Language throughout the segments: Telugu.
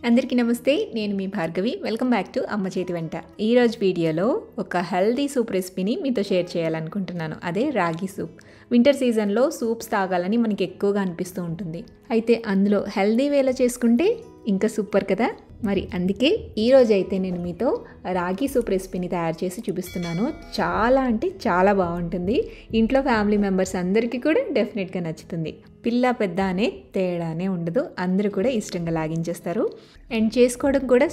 అందరికీ నమస్తే. నేను మీ భార్గవి. వెల్కమ్ బ్యాక్ టు అమ్మ చేతి వంట. ఈరోజు వీడియోలో ఒక హెల్దీ సూప్ రెసిపీని మీతో షేర్ చేయాలనుకుంటున్నాను. అదే రాగి సూప్. వింటర్ సీజన్లో సూప్స్ తాగాలని మనకి ఎక్కువగా అనిపిస్తూ ఉంటుంది. అయితే అందులో హెల్దీ వేలో చేసుకుంటే ఇంకా సూపర్ కదా. మరి అందుకే ఈరోజు అయితే నేను మీతో రాగి సూప్ రెసిపీని తయారు చేసి చూపిస్తున్నాను. చాలా అంటే చాలా బాగుంటుంది. ఇంట్లో ఫ్యామిలీ మెంబర్స్ అందరికీ కూడా డెఫినెట్గా నచ్చుతుంది. పిల్ల పెద్ద అనే తేడానే ఉండదు. అందరూ కూడా ఇష్టంగా లాగించేస్తారు. అండ్ చేసుకోవడం కూడా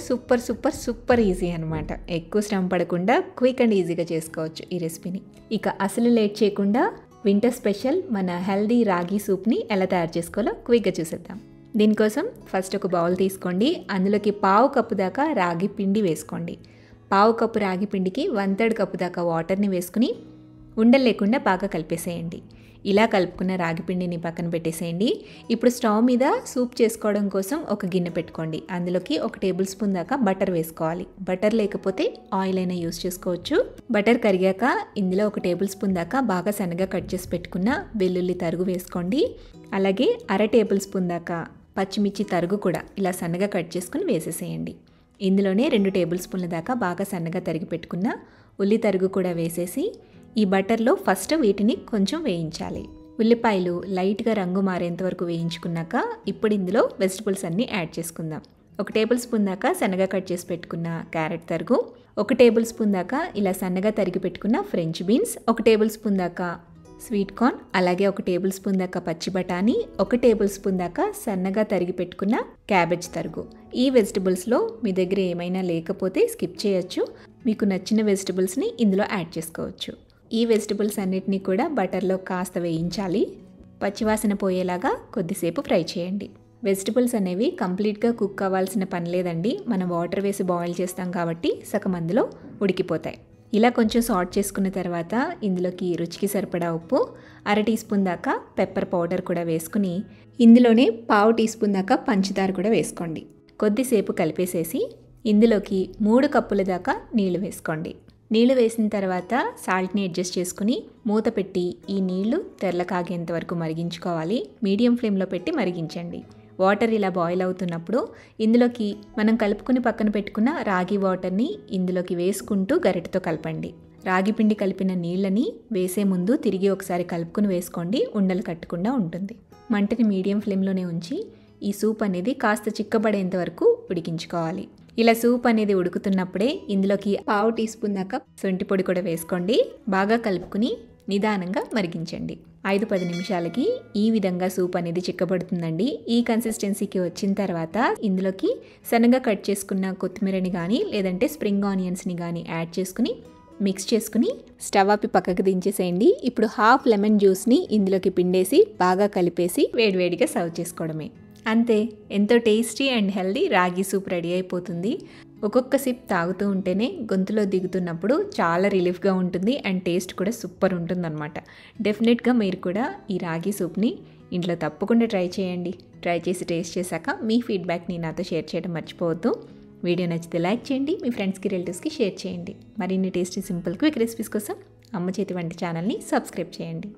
సూపర్ ఈజీ అనమాట. ఎక్కువ శ్రమ పడకుండా క్విక్ అండ్ ఈజీగా చేసుకోవచ్చు ఈ రెసిపీని. ఇక అసలు లేట్ చేయకుండా వింటర్ స్పెషల్ మన హెల్దీ రాగి సూప్ని ఎలా తయారు చేసుకోవాలో క్విక్గా చూసేద్దాం. దీనికోసం ఫస్ట్ ఒక బౌల్ తీసుకోండి. అందులోకి పావు కప్పు దాకా రాగి పిండి వేసుకోండి. పావు కప్పు రాగి పిండికి 1/3 కప్పు దాకా వాటర్ని వేసుకుని ఉండలు లేకుండా బాగా కలిపేసేయండి. ఇలా కలుపుకున్న రాగి పిండిని పక్కన పెట్టేసేయండి. ఇప్పుడు స్టవ్ మీద సూప్ చేసుకోవడం కోసం ఒక గిన్నె పెట్టుకోండి. అందులోకి 1 టేబుల్ స్పూన్ దాకా బటర్ వేసుకోవాలి. బటర్ లేకపోతే ఆయిల్ అయినా యూస్ చేసుకోవచ్చు. బటర్ కరిగాక ఇందులో 1 టేబుల్ స్పూన్ దాకా బాగా సన్నగా కట్ చేసి పెట్టుకున్న వెల్లుల్లి తరుగు వేసుకోండి. అలాగే 1/2 టేబుల్ స్పూన్ దాకా పచ్చిమిర్చి తరుగు కూడా ఇలా సన్నగా కట్ చేసుకుని వేసేసేయండి. ఇందులోనే 2 టేబుల్ స్పూన్ల దాకా బాగా సన్నగా తరిగి పెట్టుకున్న ఉల్లి తరుగు కూడా వేసేసి ఈ బటర్లో ఫస్ట్ వీటిని కొంచెం వేయించాలి. ఉల్లిపాయలు లైట్గా రంగు మారేంత వరకు వేయించుకున్నాక ఇప్పుడు ఇందులో వెజిటబుల్స్ అన్నీ యాడ్ చేసుకుందాం. 1 టేబుల్ స్పూన్ దాకా సన్నగా కట్ చేసి పెట్టుకున్న క్యారెట్ తరుగు, 1 టేబుల్ స్పూన్ దాకా ఇలా సన్నగా తరిగి పెట్టుకున్న ఫ్రెంచ్ బీన్స్, 1 టేబుల్ స్పూన్ దాకా స్వీట్ కార్న్, అలాగే 1 టేబుల్ స్పూన్ దాకా పచ్చి బఠానీ, 1 టేబుల్ స్పూన్ దాకా సన్నగా తరిగి పెట్టుకున్న క్యాబేజ్ తరుగు. ఈ వెజిటబుల్స్లో మీ దగ్గర ఏమైనా లేకపోతే స్కిప్ చేయొచ్చు. మీకు నచ్చిన వెజిటబుల్స్ని ఇందులో యాడ్ చేసుకోవచ్చు. ఈ వెజిటబుల్స్ అన్నిటినీ కూడా బటర్లో కాస్త వేయించాలి. పచ్చివాసన పోయేలాగా కొద్దిసేపు ఫ్రై చేయండి. వెజిటబుల్స్ అనేవి కంప్లీట్గా కుక్ అవ్వాల్సిన పని లేదండి. మనం వాటర్ వేసి బాయిల్ చేస్తాం కాబట్టి సగం అందులో ఉడికిపోతాయి. ఇలా కొంచెం సాల్ట్ చేసుకున్న తర్వాత ఇందులోకి రుచికి సరిపడా ఉప్పు, 1/2 టీ స్పూన్ దాకా పెప్పర్ పౌడర్ కూడా వేసుకుని ఇందులోనే పావు టీ స్పూన్ దాకా పంచదార కూడా వేసుకోండి. కొద్దిసేపు కలిపేసేసి ఇందులోకి 3 కప్పుల దాకా నీళ్లు వేసుకోండి. నీళ్లు వేసిన తర్వాత సాల్ట్ని అడ్జస్ట్ చేసుకుని మూత పెట్టి ఈ నీళ్లు తెరల కాగేంత వరకు మరిగించుకోవాలి. మీడియం ఫ్లేమ్లో పెట్టి మరిగించండి. వాటర్ ఇలా బాయిల్ అవుతున్నప్పుడు ఇందులోకి మనం కలుపుకుని పక్కన పెట్టుకున్న రాగి వాటర్ని ఇందులోకి వేసుకుంటూ గరిటెతో కలపండి. రాగి పిండి కలిపిన నీళ్ళని వేసే ముందు తిరిగి ఒకసారి కలుపుకుని వేసుకోండి. ఉండలు కట్టకుండా ఉంటుంది. మంటని మీడియం ఫ్లేమ్లోనే ఉంచి ఈ సూప్ అనేది కాస్త చిక్కబడేంత వరకు ఉడికించుకోవాలి. ఇలా సూప్ అనేది ఉడుకుతున్నప్పుడే ఇందులోకి పావు టీ స్పూన్ దాకా శొంఠి పొడి కూడా వేసుకోండి. బాగా కలుపుకుని నిదానంగా మరిగించండి. 5-10 నిమిషాలకి ఈ విధంగా సూప్ అనేది చిక్కబడుతుందండి. ఈ కన్సిస్టెన్సీకి వచ్చిన తర్వాత ఇందులోకి సన్నగా కట్ చేసుకున్న కొత్తిమీరని కానీ లేదంటే స్ప్రింగ్ ఆనియన్స్ని కానీ యాడ్ చేసుకుని మిక్స్ చేసుకుని స్టవ్ ఆపి పక్కకు దించేసేయండి. ఇప్పుడు హాఫ్ లెమన్ జ్యూస్ని ఇందులోకి పిండేసి బాగా కలిపేసి వేడివేడిగా సర్వ్ చేసుకోవడమే. అంతే, ఎంతో టేస్టీ అండ్ హెల్దీ రాగి సూప్ రెడీ అయిపోతుంది. ఒక్కొక్క సిప్ తాగుతూ ఉంటేనే గొంతులో దిగుతున్నప్పుడు చాలా రిలీఫ్గా ఉంటుంది అండ్ టేస్ట్ కూడా సూపర్ ఉంటుందన్నమాట. డెఫినెట్గా మీరు కూడా ఈ రాగి సూప్ని ఇంట్లో తప్పకుండా ట్రై చేయండి. ట్రై చేసి టేస్ట్ చేశాక మీ ఫీడ్బ్యాక్ని నాతో షేర్ చేయడం మర్చిపోవద్దు. వీడియో నచ్చితే లైక్ చేయండి. మీ ఫ్రెండ్స్కి రిలేటివ్స్కి షేర్ చేయండి. మరిన్ని టేస్టీ సింపుల్ క్విక్ రెసిపీస్ కోసం అమ్మ చేతి వంట ఛానల్ని సబ్స్క్రైబ్ చేయండి.